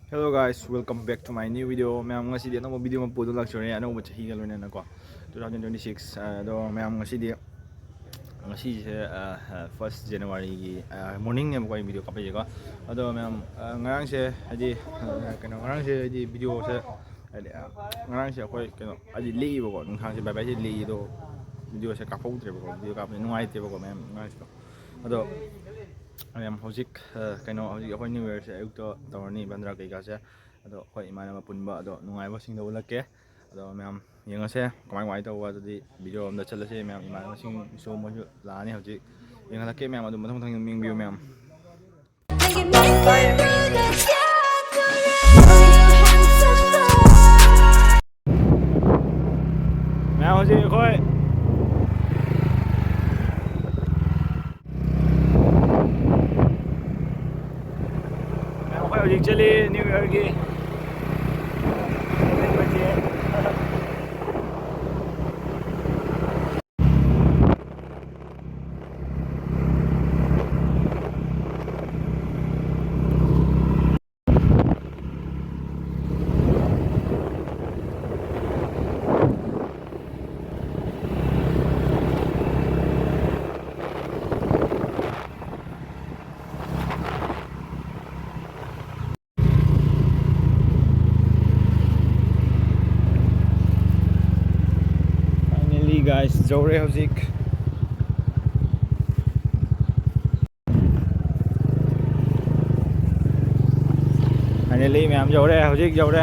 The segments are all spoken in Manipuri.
Hello guys, welcome back to my new video. Mayam ngasi di anong video mapudo luxury ano mo chahi galo na ko 2026 do mayam ngasi se 1st January gi morning ne ko video kape ko ado mayam ngarang se hadi kano ngarang se hadi video se hadi ngarang se ko kano hadi li ko nung thang se bye bye se li do video se kapau tre ko video kap ne nungai te ko mayam ngai se ado mayam hojik kano hojik ko new year se ayuk to tawni bandra kai ka se ado ko imana mapunba ado nungai ba sing do ulake ado mayam yengase kamai kamai tawwa adi video amda chalase mayam imana sing so mo lani hojik yengalake mayam ado mathang mathang ming view mayam mayam hojik khoi hojik chali new year gi guys, Zore hojik finally ma'am Zore hojik Zore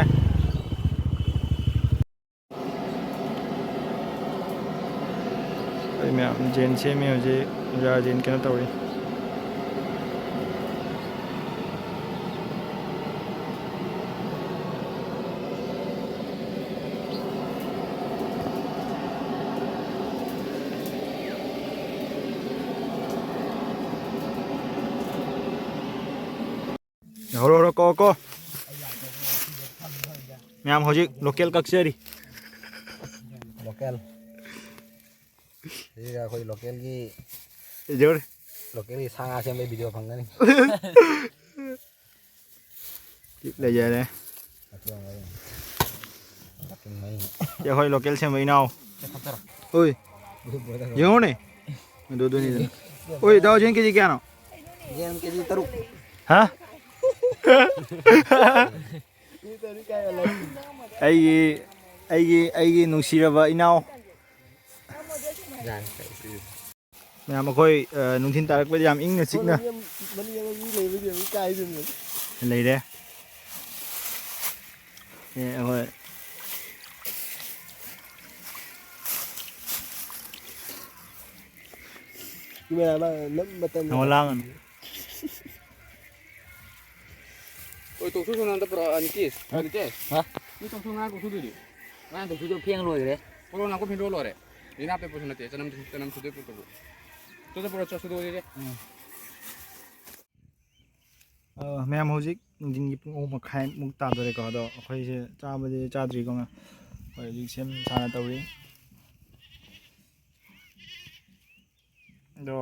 ma'am Jen se me hojik ra Jen kena tawri horo ko ma'am hojik local kaksari local ये कोई लोकल की Zore लोकल की सांगा से मैं वीडियो फंगा नहीं ले जा रहे ya hoi local se mai nào oi yung ne do ni oi dao jen ke ji kya no ये उनके लिए तरु ha ai nungsiraba inau mayam akhoi nungthin tarak pa yam ingna chikna lei re akhoi gimana bang betul ngolangan ôi tổ chức nó tập anh kia anh kia hả ini tổ chức nó có số gì ngang tổ chức phiêng rồi đấy kalau nó có phiên đô rồi đấy ini apa pun nanti jangan sudah pun tuh tuh pura sudah đấy mayam hojik nungtin gi pung ma khai muk ta dore ko do akhoi se cha ba de cha dri ko ma hoi ji sem sana tawri do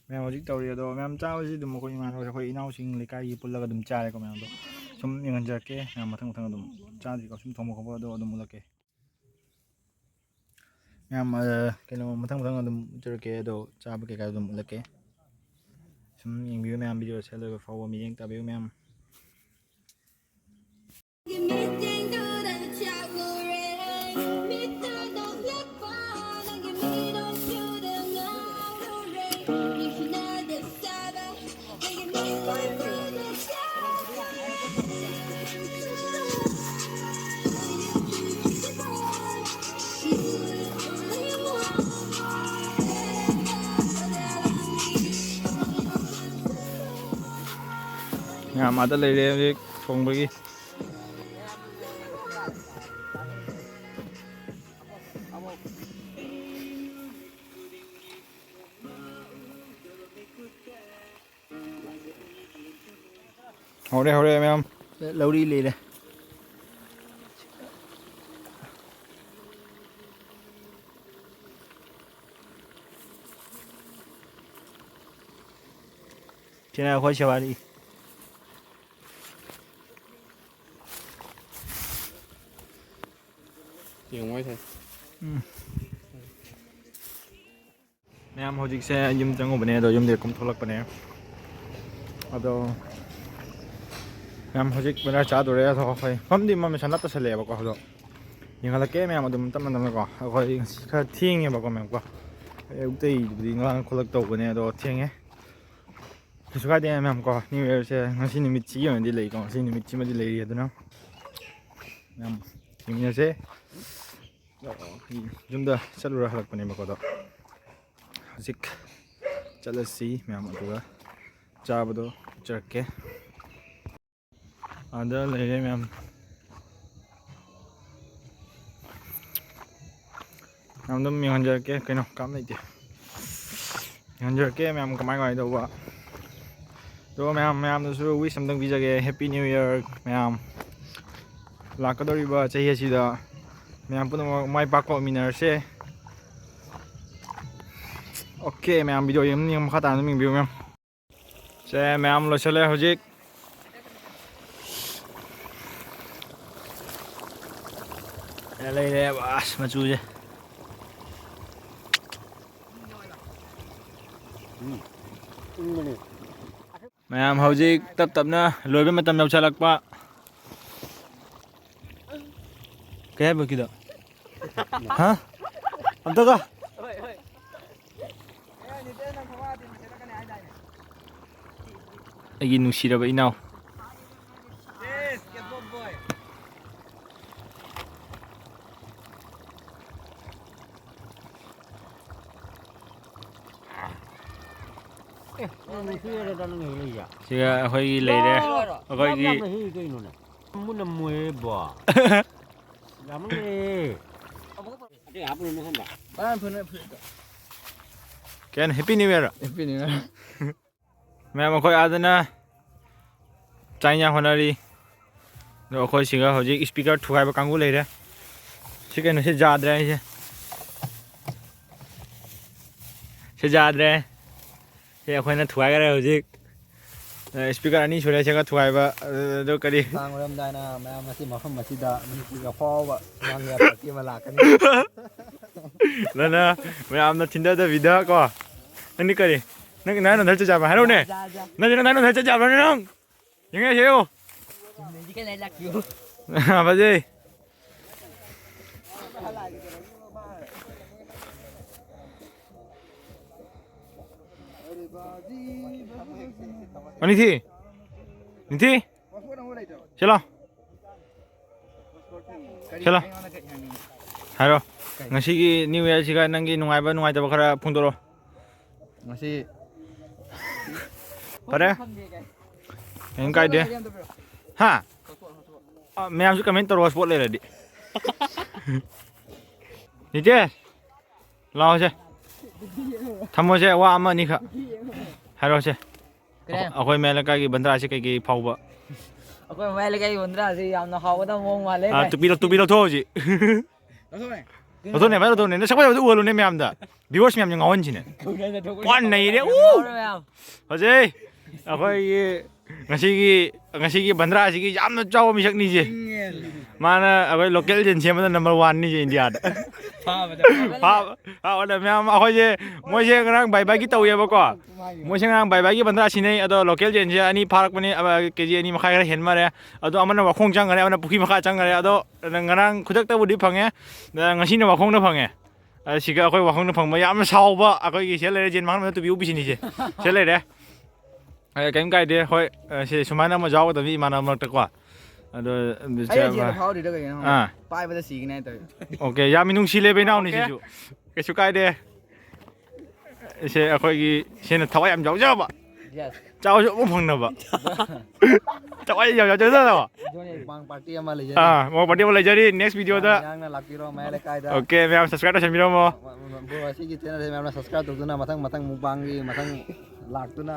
mayam hojik tawri do mayam cha ba ji dum ko iman ro khoi inau sing le kai pul la dum cha re ko mayam do sum yang ja ke mathang mathang dum cha dri ko sum thom ko do dum la ke mayam keno mathang mathang dum jor ke do cha ba ke ka dum la ke sum yang view mayam video se le follow mi yang ta view mayam mà ta lấy đi phòng bagi hầu đây em lâu đi lì đây Trên này khoai chả đi ꯌꯦꯡꯉꯣ ꯃꯣꯏꯁꯦ ꯃꯌꯥꯝ ꯍꯧꯖꯤꯛꯁꯦ ꯌꯨꯝ ꯆꯪꯉꯨꯕꯅꯦ ꯑꯗꯣ ꯌꯨꯝꯗꯩ ꯀꯨꯝꯊꯣꯛꯂꯛꯄꯅꯦ ꯑꯗꯣ ꯃꯌꯥꯝ ꯍꯧꯖꯤꯛ ꯕꯅꯔ ꯆꯥꯗꯣꯔꯦ ꯑꯗꯣ ꯑꯩꯈꯣꯏ ꯃꯝꯗꯤ ꯃꯝꯃꯦ ꯁꯟꯅ ꯇꯁꯜꯂꯛꯑꯦꯕꯀꯣ ꯑꯗꯣ ꯌꯦꯡꯍꯜꯂꯛꯀꯦ ꯃꯌꯥꯝ ꯑꯗꯨꯝ ꯇꯞꯅ ꯇꯞꯅꯀꯣ ꯑꯩꯈꯣꯏ ꯉꯁꯤ ꯈꯔ ꯊꯦꯡꯉꯦꯕꯀꯣ ꯃꯌꯥꯝꯀꯣ ꯑꯌꯨꯛꯇꯩꯕꯨꯗꯤ ꯉꯔꯥꯡ ꯈꯣꯠꯂꯛ ꯇꯧꯕꯅꯦ ꯑꯗꯣ ꯊꯦꯡꯉꯦ ꯀꯩꯁꯨ ꯀꯥꯏꯗꯦ ꯃꯌꯥꯝ ꯀꯣ ꯅ꯭ꯌꯨ ꯏꯌꯔꯁꯦ ꯉꯁꯤ ꯅꯨꯃꯤꯠꯁꯤꯒꯤ ꯑꯣꯏꯅꯗꯤ ꯂꯩꯀꯣ ꯉꯁꯤ ꯅꯨꯃꯤꯠꯁꯤꯃꯗꯤ ꯂꯩꯔꯤ ꯑꯗꯨꯅ ꯃꯌꯥꯝ ꯌꯦꯡꯃꯤꯟꯅꯁꯦ ꯌꯨꯝꯗ ꯆꯠꯂꯨꯔ ꯍꯜꯂꯛꯄꯅꯦꯕꯀꯣ ꯑꯗꯣ ꯍꯧꯖꯤꯛ ꯆꯠꯂꯁꯤ ꯃꯌꯥꯝ ꯑꯗꯨꯒ ꯆꯥꯕꯗꯣ ꯎꯠꯆꯔꯛꯀꯦ ꯑꯥꯗ ꯂꯩꯔꯦ ꯃꯌꯥꯝ ꯑꯗꯨꯝ ꯌꯦꯡꯍꯟꯖꯔꯛꯀꯦ ꯀꯩꯅꯣ ꯀꯥꯝ ꯂꯩꯇꯦ ꯌꯦꯡꯍꯟꯖꯔꯛꯀꯦ ꯃꯌꯥꯝ ꯀꯃꯥꯏ ꯀꯃꯥꯏꯅ ꯇꯧꯕ ꯑꯗꯨꯒ ꯃꯌꯥꯝꯗꯁꯨ ꯋꯤꯁ ꯑꯝꯇꯪ ꯄꯤꯖꯒꯦ ꯍꯦꯞꯄꯤ ꯅ꯭ꯌꯨ ꯏꯌꯔ ꯃꯌꯥꯝ ꯂꯥꯛꯀꯗꯧꯔꯤꯕ ꯆꯍꯤ ꯑꯁꯤꯗ ꯃꯌꯥꯝ ꯄꯨꯝꯅꯃꯛ ꯃꯥꯏ ꯄꯥꯛꯄ ꯑꯣꯏꯃꯤꯟꯅꯔꯁꯦ ꯑꯣꯀꯦ ꯃꯌꯥꯝ ꯚꯤꯗꯤꯑꯣ ꯌꯦꯡꯅꯤꯡ ꯃꯈꯥ ꯇꯥꯅ ꯑꯗꯨꯝ ꯌꯦꯡꯕꯤꯌꯨ ꯃꯌꯥꯝ ꯁꯦ ꯃꯌꯥꯝ ꯂꯣꯏꯁꯤꯜꯂꯦ ꯍꯧꯖꯤꯛ ꯂꯩꯔꯦ ꯑꯁ ꯃꯆꯨꯁꯦ ꯃꯌꯥꯝ ꯍꯧꯖꯤꯛ ꯇꯞ ꯇꯞꯅ ꯂꯣꯏꯕ ꯃꯇꯝ ꯌꯧꯁꯜꯂꯛꯄ ꯀꯩ ꯍꯥꯏꯕ ꯀꯤꯗꯣ ꯍꯥ ꯑꯝꯇꯒ ꯑꯩꯒꯤ ꯅꯨꯡꯁꯤꯔꯕ ꯏꯅꯥꯎ ꯁꯤꯒ ꯑꯩꯈꯣꯏꯒꯤ ꯂꯩꯔꯦ ꯑꯩꯈꯣꯏꯒꯤ ꯀꯩꯅꯣ ꯍꯦꯞꯄꯤ ꯅ꯭ꯌꯨ ꯏꯌꯔ ꯃꯌꯥꯝ ꯑꯩꯈꯣꯏ ꯑꯥꯗꯅ ꯆꯥꯛ ꯏꯟꯖꯥꯡ ꯍꯣꯠꯅꯔꯤ ꯑꯗꯣ ꯑꯩꯈꯣꯏ ꯁꯤꯒ ꯍꯧꯖꯤꯛ ꯏꯁꯄꯤꯀꯔ ꯊꯨꯒꯥꯏꯕ ꯀꯥꯡꯕꯨ ꯂꯩꯔꯦ ꯁꯤ ꯀꯩꯅꯣ ꯁꯤ ꯌꯥꯗ꯭ꯔꯦ ꯑꯩꯁꯦ ꯁꯤ ꯌꯥꯗ꯭ꯔꯦ ꯁꯤ ꯑꯩꯈꯣꯏꯅ ꯊꯨꯒꯥꯏꯈꯔꯦ ꯍꯧꯖꯤꯛ ꯏꯁꯄꯤꯀꯔ ꯑꯅꯤ ꯁꯨꯔꯦ ꯁꯤꯒ ꯊꯨꯒꯥꯏꯕ ꯑꯗꯨ ꯀꯔꯤ ꯇꯥꯡ ꯑꯣꯏꯔꯝꯗꯥꯏꯅ ꯃꯌꯥꯝ ꯑꯁꯤ ꯃꯐꯝ ꯑꯁꯤꯗ ꯃꯅꯤꯄꯨꯔꯒꯤ ꯑꯐꯥꯎꯕ ꯉꯥꯡꯉꯦ ꯄꯥꯔꯇꯤ ꯑꯃ ꯂꯥꯛꯀꯅꯤ ꯅꯪꯅ ꯃꯌꯥꯝꯅ ꯊꯤꯟꯊꯗꯕꯤꯗ ꯀꯣ ꯅꯪꯗꯤ ꯀꯔꯤ ꯅꯪ ꯅꯍꯥꯟ ꯅꯣꯟꯊꯔ ꯆꯠ ꯆꯥꯕ ꯍꯥꯏꯔꯛꯎꯅꯦ ꯅꯪꯁꯤ ꯅꯍꯥꯟ ꯅꯣꯟꯊꯔ ꯆꯠ ꯆꯥꯕ꯭ꯔꯅꯦ ꯅꯪ ꯌꯦꯡꯉꯦ ꯐꯖꯩ ꯅꯤꯊꯤ ꯅꯤꯊꯤ ꯆꯠꯂꯣ ꯆꯠꯂꯣ ꯍꯥꯏꯔꯣ ꯉꯁꯤꯒꯤ ꯅ꯭ꯌꯨ ꯏꯌꯔꯁꯤꯒ ꯅꯪꯒꯤ ꯅꯨꯡꯉꯥꯏꯕ ꯅꯨꯡꯉꯥꯏꯇꯕ ꯈꯔ ꯐꯣꯡꯗꯣꯔꯛꯑꯣ ꯉꯁꯤ ꯐꯔꯦ ꯀꯩꯝ ꯀꯥꯏꯗꯦ ꯍꯥ ꯃꯌꯥꯝꯁꯨ ꯀꯃꯦꯟ ꯇꯧꯔꯛꯑꯣ ꯁ꯭ꯄꯣꯠ ꯂꯩꯔꯗꯤ ꯅꯤꯇꯦ ꯂꯥꯛꯑꯣꯁꯦ ꯊꯝꯃꯣꯁꯦ ꯋꯥ ꯑꯃ ꯑꯅꯤꯈꯛ ꯍꯥꯏꯔꯛꯑꯣꯁꯦ ꯑꯩꯈꯣꯏ ꯃꯌꯥꯏ ꯂꯩꯀꯥꯏꯒꯤ ꯕꯟꯗ꯭ꯔꯥꯁꯤ ꯀꯩꯀꯩ ꯐꯥꯎꯕ ꯑꯩꯈꯣꯏ ꯃꯌꯥꯏ ꯂꯩꯀꯥꯏꯒꯤ ꯕꯟꯗ꯭ꯔꯥꯁꯤ ꯌꯥꯝꯅ ꯍꯥꯎꯒꯗꯕ ꯃꯑꯣꯡ ꯃꯥꯜꯂꯦ ꯇꯨꯄꯤ ꯂꯧꯊꯣꯛꯑꯣ ꯍꯧꯖꯤꯛ ꯂꯧꯊꯣꯛꯅꯦ ꯚꯥꯏ ꯂꯧꯊꯣꯛꯅꯦ ꯅꯁꯛ ꯐꯖꯕꯗꯣ ꯎꯍꯜꯂꯨꯅꯦ ꯃꯌꯥꯝꯗ ꯚꯤꯌꯣꯔꯁ ꯃꯌꯥꯝꯁꯦ ꯉꯥꯎꯍꯟꯁꯤꯅꯦ ꯋꯥꯟ ꯅꯩꯔꯦ ꯐꯖꯩ ꯑꯩꯈꯣꯏꯒꯤ ꯉꯁꯤꯒꯤ ꯕꯟꯗ꯭ꯔꯥꯁꯤꯒꯤ ꯌꯥꯝꯅ ꯆꯥꯎꯕ ꯃꯤꯁꯛꯅꯤꯁꯦ ꯃꯥꯅ ꯑꯩꯈꯣꯏ ꯂꯣꯀꯦꯜ ꯌꯦꯟ ꯁꯦꯝꯕꯗ ꯅꯝꯕꯔ 1ꯅꯤꯁꯦ ꯏꯟꯗꯤꯌꯥꯗ ꯐꯥꯕꯗ ꯃꯌꯥꯝ ꯑꯩꯈꯣꯏꯁꯦ ꯃꯣꯏꯁꯦ ꯉꯔꯥꯡ ꯕꯥꯏ ꯕꯥꯏꯒꯤ ꯇꯧꯋꯦꯕꯀꯣ ꯃꯣꯏꯁꯦ ꯉꯔꯥꯡ ꯕꯥꯏ ꯕꯥꯏꯒꯤ ꯕꯟꯗ꯭ꯔꯥ ꯁꯤꯟꯅꯩ ꯑꯗꯣ ꯂꯣꯀꯦꯜ ꯌꯦꯟꯁꯦ 2 ꯐꯥꯔꯛꯄꯅꯤ ꯀꯦꯖꯤ 2 ꯃꯈꯥꯏ ꯈꯔ ꯍꯦꯟꯃꯔꯦ ꯑꯗꯣ ꯑꯃꯅ ꯋꯥꯈꯣꯡ ꯆꯪꯈꯔꯦ ꯑꯃꯅ ꯄꯨꯈ꯭ꯔꯤ ꯃꯈꯥ ꯆꯪꯈꯔꯦ ꯑꯗꯣ ꯉꯔꯥꯡ ꯈꯨꯗꯛꯇꯕꯨꯗꯤ ꯐꯪꯉꯦ ꯉꯁꯤꯅ ꯋꯥꯈꯣꯡꯗ ꯐꯪꯉꯦ ꯁꯤꯒ ꯑꯩꯈꯣꯏ ꯋꯥꯈꯣꯡꯗ ꯐꯪꯕ ꯌꯥꯝꯅ ꯁꯥꯎꯕ ꯑꯩꯈꯣꯏꯒꯤ ꯁꯤꯗ ꯂꯩꯔꯦ ꯖꯦꯟ ꯃꯥꯡꯍꯟꯕ ꯇꯨꯄꯤ ꯎꯞꯄꯤꯁꯤꯅꯤꯁꯦ ꯁꯤꯗ ꯂꯩꯔꯦ ꯀꯩꯝ ꯀꯥꯏꯗꯦ ꯍꯣꯏ ꯁꯤ ꯁꯨꯃꯥꯏꯅ ꯑꯃ ꯌꯥꯎꯒꯗꯕꯅꯤ ꯏꯃꯥꯟꯅꯕ ꯃꯔꯛꯇꯀꯣ ꯑꯗꯣ ꯄꯥꯏꯕꯗ ꯁꯤꯒꯅꯤ ꯍꯥꯏꯇꯥꯔꯦ ꯑꯣꯀꯦ ꯌꯥꯝ ꯃꯤꯅꯨꯡꯁꯤ ꯂꯩꯕ ꯏꯅꯥꯎꯅꯤ ꯁꯤꯁꯨ ꯀꯩꯁꯨ ꯀꯥꯏꯗꯦ ꯁꯦ ꯑꯩꯈꯣꯏꯒꯤ ꯁꯤꯅ ꯊꯋꯥꯏ ꯌꯥꯝ ꯌꯥꯎꯖꯕ ꯆꯥꯕꯁꯨ ꯑꯃꯨꯛ ꯐꯪꯅꯕ ꯊꯋꯥꯏ ꯌꯥꯝ ꯌꯥꯎꯖꯗꯕ ꯄꯥꯔꯇꯤ ꯑꯃ ꯂꯩꯖꯔꯤ ꯃꯣꯏ ꯄꯥꯔꯇꯤ ꯑꯃ ꯂꯩꯖꯔꯤ ꯅꯦꯛꯁ ꯚꯤꯗꯤꯑꯣꯗ ꯂꯥꯛꯄꯤꯔꯣ ꯃꯌꯥꯏ ꯂꯩꯀꯥꯏꯗ ꯑꯣꯀꯦ ꯃꯌꯥꯝ ꯁꯕꯁꯀ꯭ꯔꯥꯏꯕ ꯇꯧꯁꯟꯕꯤꯔꯝꯃꯣ ꯕ꯭ꯔꯣ ꯑꯁꯤꯒꯤ ꯆꯦꯅꯦꯜꯁꯦ ꯃꯌꯥꯝꯅ ꯁꯕꯁꯀ꯭ꯔꯥꯏꯕ ꯇꯧꯗꯨꯅ ꯃꯊꯪ ꯃꯨꯛꯕꯥꯡꯒꯤ ꯃꯊꯪ ꯂꯥꯛꯇꯨꯅ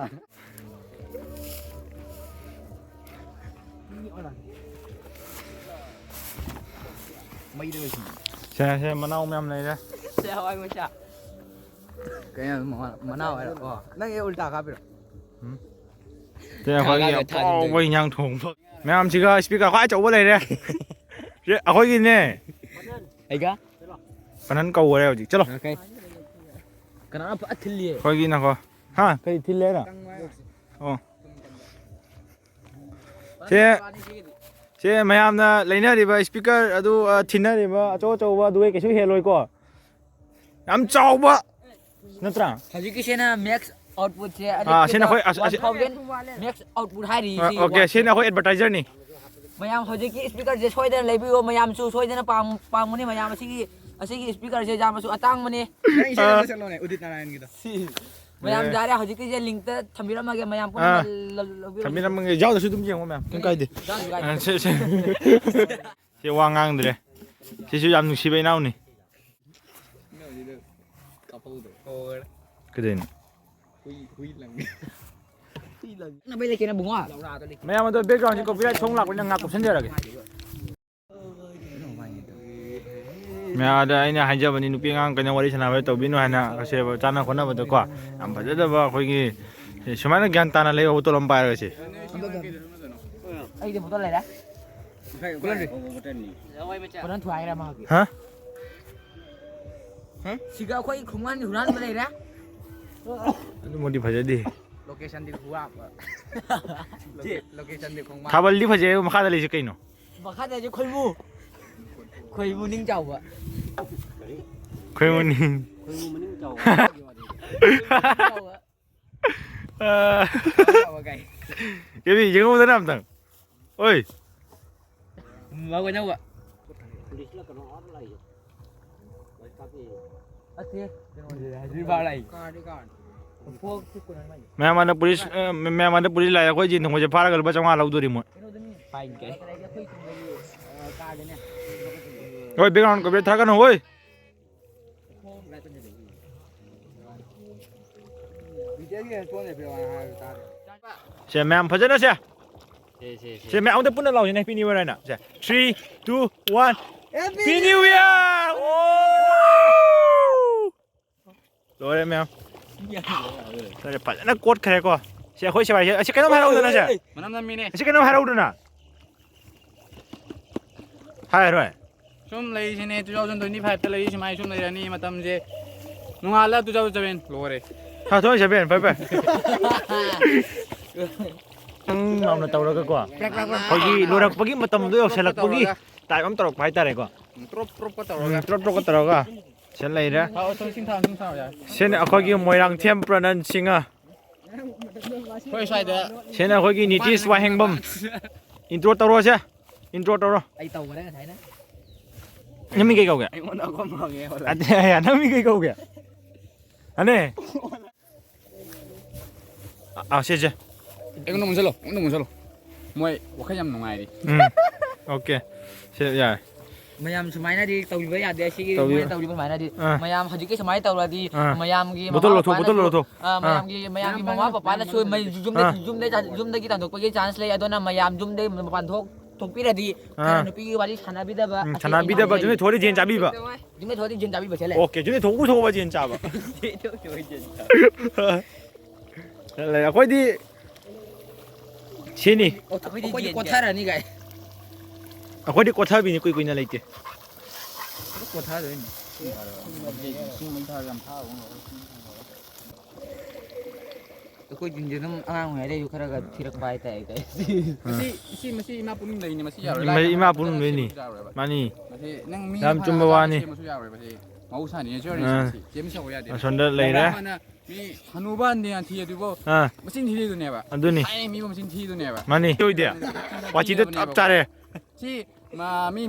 ꯁꯦ ꯃꯅꯥꯎ ꯃꯌꯥꯝ ꯂꯩꯔꯦ ꯁꯦ ꯍꯋꯥꯏ ꯃꯩꯁꯥ ꯀꯩꯅꯣ ꯃꯅꯥꯎ ꯍꯥꯏꯔꯣ ꯅꯪ ꯎꯜꯇꯥ ꯀꯥꯞꯄꯤꯔꯣ ꯁꯤ ꯑꯩꯈꯣꯏꯒꯤ ꯑꯐꯥꯎꯕ ꯏꯟꯖꯥꯡ ꯊꯣꯡꯕ ꯃꯌꯥꯝꯁꯤꯒ ꯏꯁꯄꯤꯀꯔ ꯈ꯭ꯋꯥꯏ ꯑꯆꯧꯕ ꯂꯩꯔꯦ ꯑꯩꯈꯣꯏꯒꯤꯅꯦ ꯑꯩꯒ ꯄꯅꯟ ꯀꯧꯔꯦ ꯍꯧꯖꯤꯛ ꯆꯠꯂꯣ ꯑꯣꯀꯦ ꯀꯅꯥꯅ ꯐꯠ ꯊꯤꯜꯂꯤꯌꯦ ꯑꯩꯈꯣꯏꯒꯤꯅꯀꯣ ꯍꯥ ꯀꯔꯤ ꯊꯤꯜꯂꯦꯅ ꯑꯣ ꯁꯦ ꯃꯌꯥꯝꯅ ꯂꯩꯅꯔꯤꯕ ꯏꯁꯄꯤꯀꯔ ꯑꯗꯨ ꯊꯤꯟꯅꯔꯤꯕ ꯑꯆꯧ ꯑꯆꯧꯕ ꯑꯗꯨꯒ ꯀꯩꯁꯨ ꯍꯦꯜꯂꯣꯏꯀꯣ ꯌꯥꯝ ꯆꯥꯎꯕ ꯅꯠꯇ꯭ꯔꯥ ꯍꯧꯖꯤꯛꯀꯤꯁꯤꯅ ꯃꯦꯛꯁ ꯑꯥꯎꯠꯄꯨꯠꯁꯦ ꯁꯤꯅ ꯑꯩꯈꯣꯏ 1000 ꯃꯦꯛꯁ ꯑꯥꯎꯠꯄꯨꯠ ꯍꯥꯏꯔꯤꯁꯤ ꯑꯣꯀꯦ ꯁꯤꯅ ꯑꯩꯈꯣꯏ ꯑꯦꯗꯚꯔꯇꯥꯏꯖꯔꯅꯤ ꯃꯌꯥꯝ ꯍꯧꯖꯤꯛꯀꯤ ꯏꯁꯄꯤꯀꯔꯁꯦ ꯁꯣꯏꯗꯅ ꯂꯩꯕꯤꯌꯣ ꯃꯌꯥꯝꯁꯨ ꯁꯣꯏꯗꯅ ꯄꯥꯝꯒꯅꯤ ꯃꯌꯥꯝ ꯑꯁꯤꯒꯤ ꯏꯁꯄꯤꯀꯔꯁꯦ ꯌꯥꯝꯅꯁꯨ ꯑꯇꯥꯡꯕꯅꯤ ꯃꯌꯥꯝ ꯌꯥꯔꯦ ꯍꯧꯖꯤꯛꯀꯤꯁꯦ ꯂꯤꯡꯛꯇ ꯊꯝꯕꯤꯔꯝꯃꯒꯦ ꯃꯌꯥꯝ ꯄꯨꯟꯅ ꯂꯧꯕꯤꯔꯣ ꯊꯝꯕꯤꯔꯝꯃꯒꯦ ꯌꯥꯎꯗꯁꯨ ꯑꯗꯨꯝ ꯌꯦꯡꯉꯣ ꯃꯌꯥꯝ ꯀꯩꯝ ꯀꯥꯏꯗꯦ ꯁꯤ ꯋꯥ ꯉꯥꯡꯗ꯭ꯔꯦ ꯁꯤꯁꯨ ꯌꯥꯝ ꯅꯨꯡꯁꯤꯕ ꯏꯅꯥꯎꯅꯤ ꯀꯩꯗꯧꯅꯣ ꯃꯌꯥꯝ ꯑꯗꯣ ꯕꯦꯛꯒ꯭ꯔꯥꯎꯟꯁꯤ ꯀꯣꯄꯤꯔꯥꯏꯠ ꯁꯣꯡ ꯂꯥꯛꯄꯅꯤꯅ ꯉꯥꯛ ꯀꯨꯞꯁꯟꯖꯔꯒꯦ ꯃꯌꯥꯝꯗ ꯑꯩꯅ ꯍꯥꯏꯖꯕꯅꯤ ꯅꯨꯄꯤ ꯑꯉꯥꯡ ꯀꯩꯅꯣ ꯋꯥꯔꯤ ꯁꯥꯟꯅꯕ ꯇꯧꯕꯤꯅꯨ ꯍꯥꯏꯅ ꯀꯁꯦꯕ ꯆꯥꯅ ꯈꯣꯠꯅꯕꯗꯀꯣ ꯌꯥꯝ ꯐꯖꯗꯕ ꯑꯩꯈꯣꯏꯒꯤ ꯁꯨꯃꯥꯏꯅ ꯒ꯭ꯌꯥꯟ ꯇꯥꯅ ꯂꯩꯕ ꯕꯣꯇꯣꯜ ꯑꯃ ꯄꯥꯏꯔꯒꯁꯤ ꯑꯩꯗꯤ ꯕꯣꯇꯜ ꯂꯩꯔꯦ ꯕꯣꯇꯜ ꯊꯨꯒꯥꯏꯈ꯭ꯔꯦ ꯃꯍꯥꯛꯀꯤ ꯍꯥ ꯁꯤꯒ ꯑꯩꯈꯣꯏ ꯈꯣꯡꯒꯥꯟꯒꯤ ꯍꯨꯔꯥꯟꯕ ꯂꯩꯔꯦ ꯑꯗꯨꯃꯗꯤ ꯐꯖꯗꯦ ꯂꯣꯀꯦꯁꯟꯗꯤ ꯍꯨꯔꯥꯟꯕ ꯂꯣꯀꯦꯁꯟꯗꯤ ꯈꯣꯡꯒꯥꯟ ꯊꯥꯕꯜꯗꯤ ꯐꯖꯩ ꯃꯈꯥꯗ ꯂꯩꯁꯤ ꯀꯩꯅꯣ ꯃꯈꯥꯗꯁꯨ ꯈꯣꯏꯃꯨ ꯅꯤꯡ ꯆꯥꯎꯕ ꯈꯣꯏꯃꯨꯅꯤꯡ ꯀꯦꯕꯤ ꯌꯦꯡꯉꯨꯗꯅ ꯑꯝꯇꯪ ꯑꯣꯏ ꯃꯥꯒꯣꯏꯅꯧꯕ ꯃꯌꯥꯝ ꯄꯨꯂꯤꯁ ꯂꯥꯛꯑꯦ ꯑꯩꯈꯣꯏ ꯅꯣꯡꯃꯩꯁꯦ ꯐꯥꯔꯒ ꯂꯨꯄꯥ 500 ꯂꯧꯗꯣꯔꯤ ꯃꯣꯏ ꯍꯣꯏ ꯕꯦꯛꯒ꯭ꯔꯥꯎꯟ ꯀꯣꯄꯤꯔꯥꯏꯠ ꯊꯥꯒꯅꯨ ꯍꯣꯏ ꯁꯦ ꯃꯌꯥꯝ ꯐꯖꯅ ꯁꯦ ꯃꯌꯥꯝ ꯑꯝꯇ ꯄꯨꯟꯅ ꯂꯥꯎꯁꯤꯅꯦ ꯍꯦꯄꯤ ꯅ꯭ꯌꯨ ꯏꯌꯔ ꯍꯥꯏꯅ ꯁꯦ 3 2 1 ꯍꯦꯄꯤ ꯅ꯭ꯌꯨ ꯏꯌꯔ ꯂꯣꯏꯔꯦ ꯃꯌꯥꯝ ꯐꯖꯅ ꯀꯣꯠꯈ꯭ꯔꯦꯀꯣ ꯁꯤ ꯑꯩꯈꯣꯏ ꯁꯦꯕꯥꯏꯁꯦ ꯑꯁꯤ ꯀꯩꯅꯣꯝ ꯍꯥꯏꯔꯧꯗꯅ ꯁꯦ ꯃꯅꯝ ꯅꯝꯃꯤꯅꯦ ꯑꯁꯤ ꯀꯩꯅꯣꯝ ꯍꯥꯏꯔꯧꯗꯅ ꯍꯥꯏꯔꯣꯏ ꯁꯨꯝ ꯂꯩꯔꯤꯁꯤꯅꯦ 2025ꯇ ꯂꯩꯔꯤ ꯁꯨꯃꯥꯏ ꯁꯨꯝ ꯂꯩꯔꯅꯤ ꯃꯇꯝꯁꯦ ꯅꯣꯡꯉꯥꯜꯂ 2007 ꯂꯣꯏꯔꯦ 2007 ꯐꯩ ꯌꯥꯝꯅ ꯇꯧꯔꯒꯀꯣ ꯑꯩꯈꯣꯏꯒꯤ ꯂꯣꯏꯔꯛꯄꯒꯤ ꯃꯇꯝꯗꯣ ꯌꯧꯁꯜꯂꯛꯄꯒꯤ ꯇꯥꯏꯞ ꯑꯃ ꯇꯧꯔꯛꯄ ꯍꯥꯏꯇꯥꯔꯦꯀꯣ ꯇ꯭ꯔꯣꯞꯀ ꯇꯧꯔꯒ ꯇ꯭ꯔꯣꯞꯀ ꯇꯧꯔꯒ ꯁꯤ ꯂꯩꯔꯦ ꯁꯤꯅ ꯑꯩꯈꯣꯏꯒꯤ ꯃꯣꯏꯔꯥꯡꯊꯦꯝ ꯄ꯭ꯔꯅꯟ ꯁꯤꯡꯍ ꯑꯩꯈꯣꯏ ꯁ꯭ꯋꯥꯏꯗ ꯁꯤꯅ ꯑꯩꯈꯣꯏꯒꯤ ꯅꯤꯇꯤꯁ ꯋꯥꯍꯦꯡꯕꯝ ꯏꯟꯇ꯭ꯔꯣ ꯇꯧꯔꯣꯁꯦ ꯏꯟꯇ꯭ꯔꯣ ꯇꯧꯔꯣ ꯑꯩ ꯇꯧꯈꯔꯦ ꯉꯁꯥꯏꯅ ꯅꯪ ꯃꯤ ꯀꯩ ꯀꯧꯒꯦ ꯑꯩꯉꯣꯟꯗ ꯑꯩꯈꯣꯏ ꯍꯪꯉꯦ ꯅꯪ ꯃꯤ ꯀꯩ ꯀꯧꯒꯦ ꯑꯅꯦ ꯁꯤꯁꯦ ꯑꯩꯉꯣꯟꯗ ꯃꯨꯟꯁꯜꯂꯣ ꯃꯣꯏ ꯋꯥꯈꯜ ꯌꯥꯝ ꯅꯨꯡꯉꯥꯏꯔꯤ ꯑꯣꯀꯦ ꯁꯤ ꯌꯥꯔꯦ ꯃꯌꯥꯝ ꯁꯨꯃꯥꯏꯅꯗꯤ ꯇꯧꯕꯤꯕ ꯌꯥꯗꯦ ꯁꯤꯒꯤ ꯇꯧꯕꯤꯌꯨ ꯃꯣꯏꯅ ꯇꯧꯔꯤꯕ ꯁꯨꯃꯥꯏꯅꯗꯤ ꯃꯌꯥꯝ ꯍꯧꯖꯤꯛꯀꯤ ꯁꯨꯃꯥꯏꯅ ꯇꯧꯔꯗꯤ ꯃꯌꯥꯝꯒꯤ ꯕꯣꯇꯜ ꯂꯧꯊꯣꯛ ꯃꯌꯥꯝꯒꯤ ꯃꯃꯥ ꯄꯄꯥꯅꯁꯨ ꯌꯨꯝꯗꯒꯤ ꯇꯥꯟꯊꯣꯛꯄꯒꯤ ꯆꯥꯟꯁ ꯂꯩ ꯑꯗꯨꯅ ꯃꯌꯥꯝ ꯌꯨꯝꯗꯒꯤ ꯃꯄꯥꯟ ꯊꯣꯛꯄꯤꯔꯗꯤ ꯈꯔ ꯅꯨꯄꯤꯒꯤ ꯋꯥꯔꯤ ꯁꯥꯟꯅꯕꯤꯗꯕ ꯖꯨꯅꯦ ꯊꯣꯛꯑꯗꯤ ꯖꯦꯟ ꯆꯥꯕꯤꯕ ꯖꯨꯅꯦ ꯊꯣꯛꯑꯗꯤ ꯖꯦꯟ ꯆꯥꯕꯤꯕ ꯆꯦꯜꯂꯦ ꯑꯣꯀꯦ ꯖꯨꯅꯦ ꯊꯣꯛꯄ ꯊꯣꯛꯑꯕ ꯖꯦꯟ ꯆꯥꯕ ꯑꯩꯈꯣꯏꯗꯤ ꯁꯤꯅꯤ ꯑꯩꯈꯣꯏꯗꯤ ꯀꯣꯊꯔꯅꯤ ꯒꯥꯏ ꯑꯩꯈꯣꯏꯗꯤ ꯀꯣꯊꯕꯤꯅꯤ ꯀꯨꯏꯅ ꯂꯩꯇꯦ ꯀꯣꯊꯗꯣꯏꯅꯤ ꯑꯩꯈꯣꯏꯁꯤꯡꯁꯦ ꯑꯗꯨꯝ ꯑꯉꯥꯡ ꯑꯣꯏꯔꯤꯉꯩꯗꯩꯁꯨ ꯈꯔ ꯊꯤꯔꯛꯄ ꯍꯥꯏꯇꯥꯔꯦ ꯃꯁꯤ ꯏꯃꯥ ꯄꯨꯛꯅꯨꯡ ꯂꯩꯅꯤ ꯃꯁꯤ ꯌꯥꯔꯣꯏ ꯏꯃꯥ ꯄꯨꯛꯅꯨꯡ ꯂꯩꯅꯤ ꯃꯥꯅꯤ ꯃꯁꯤ ꯅꯪ ꯃꯤ ꯌꯥꯝ ꯆꯨꯝꯕ ꯋꯥꯅꯤ ꯁꯦꯝꯕꯁꯨ ꯌꯥꯔꯣꯏ ꯃꯁꯤ ꯃꯍꯧꯁꯥꯅꯤ ꯅꯦꯆꯔꯅꯤ ꯁꯦꯝꯕ ꯌꯥꯗꯦ ꯑꯁꯣꯝꯗ ꯂꯩꯔꯦ ꯃꯤ ꯍꯅꯨꯕ ꯌꯥꯟꯊꯤ ꯑꯗꯨꯕꯨ ꯃꯆꯤꯟ ꯊꯤꯗꯨꯅꯦꯕ ꯑꯗꯨꯅꯤ ꯊꯥꯏꯅ ꯃꯤꯕꯨ ꯃꯆꯤꯟ ꯊꯤꯗꯨꯅꯦꯕ ꯃꯥꯅꯤ ꯑꯣꯏꯗꯦ ꯋꯥꯆꯤꯗ ꯆꯞ ꯆꯥꯔꯦ ꯁꯤ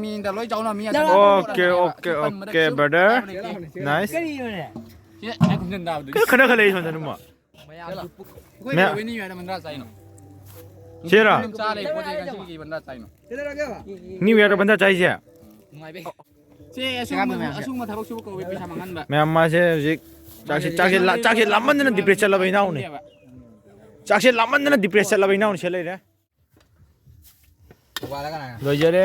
ꯃꯤꯗ ꯂꯣꯏ ꯆꯥꯎꯅ ꯃꯤ ꯑꯣꯀꯦ ꯕ꯭ꯔꯗꯔ ꯅꯥꯏꯁ ꯀꯔꯤꯅꯣꯅꯦ ꯈꯟꯅ ꯈꯜꯂꯛꯏ ꯁꯣꯝꯗ ꯅꯨꯃ ꯁꯤꯔꯥ ꯅ꯭ꯌꯨ ꯏꯌꯔꯗ ꯕꯟꯗꯥ ꯆꯥꯏꯁꯦ ꯑꯁꯨꯝꯕ ꯊꯕꯛ ꯁꯨꯕ ꯀꯧꯋꯦ ꯄꯩꯁꯥ ꯃꯥꯡꯍꯟꯕ ꯃꯌꯥꯝ ꯃꯥꯁꯦ ꯍꯧꯖꯤꯛ ꯆꯥꯛꯁꯦ ꯂꯥꯝꯃꯟꯗꯅ ꯗꯤꯄ꯭ꯔꯦꯁ ꯆꯠꯂꯕ ꯏꯅꯥꯎꯅꯤ ꯆꯥꯛꯁꯦ ꯂꯥꯝꯃꯟꯗꯅ ꯗꯤꯄ꯭ꯔꯦꯁ ꯆꯠꯂꯕ ꯏꯅꯥꯎꯅꯤ ꯁꯤ ꯂꯩꯔꯦ ꯂꯣꯏꯖꯔꯦ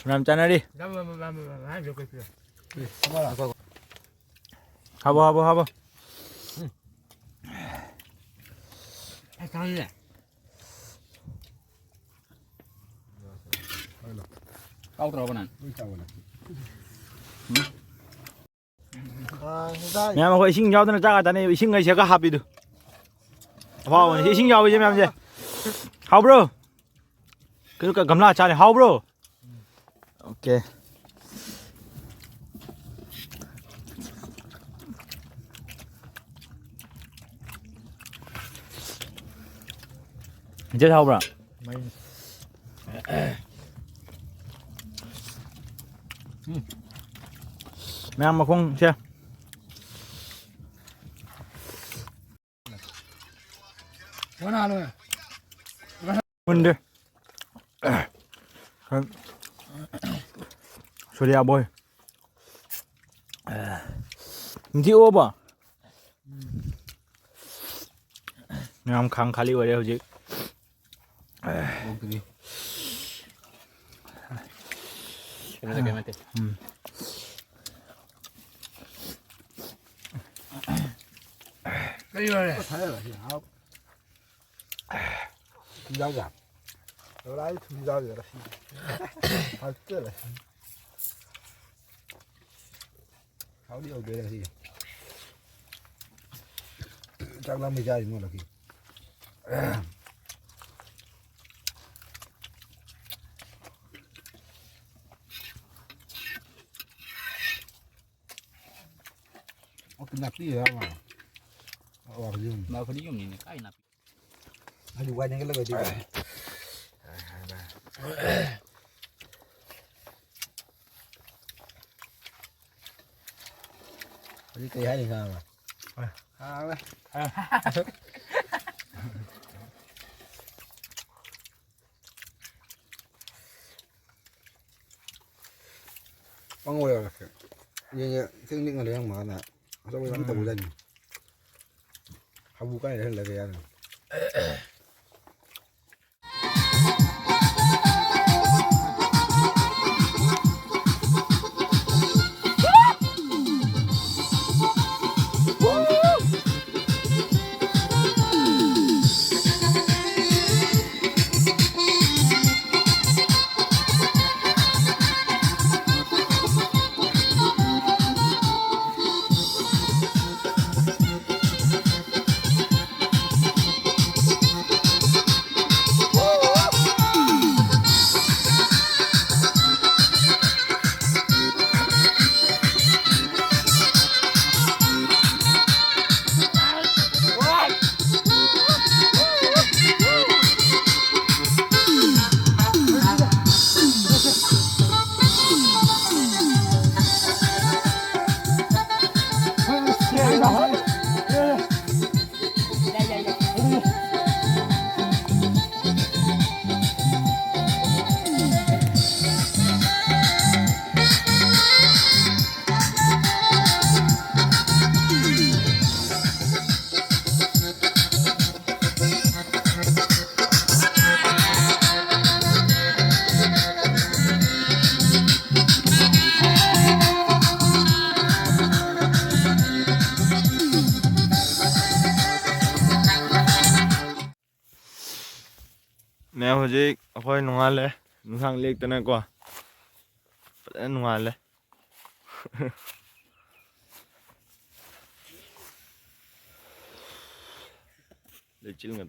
ꯃꯌꯥꯝ ꯆꯥꯅꯔꯤ ꯍꯥꯕꯣ 상이네. 까우 들어보는. แม่มาคุยชิงยาวตัวนั้นจ้าตอนนี้ชิงไงเชียก็ฮับอยู่พอวันนี้ชิงยาวไปใช่ไหมครับเจ้ฮาวบรูคือกับกำลังชาเนี่ยฮาวบรูโอเคเจ้าฮาวบรูแม่มาคงเชีย원하는 뭔데? 소리야 boy. Đi ô bà. Ngam khang khali vào đây chứ. 어떻게? 괜찮게. cái gì vậy? giao giảm nó lấy thu giao rồi là tức là tháo điều kia là gì chắc là 10 giây nữa là gì cái nắp đi ra mà ở dương 나 그리 좀 있네. 까이 나. 아주 완전 cái lời đi đi cây hay thì sao mà con ngồi rồi như thương những người đấy mà nè sao bây giờ tù lên không cái này là cái này Nè hồi chứ thôi nung ăn lên nung hàng liệt tên này qua phải nung ăn lên để chịu ngật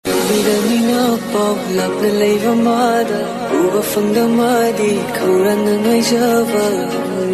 Vì đời mình nó bọc lặp lên lấy vào mắt u ba phần đôi mắt đi cầu ra nơi giờ vờ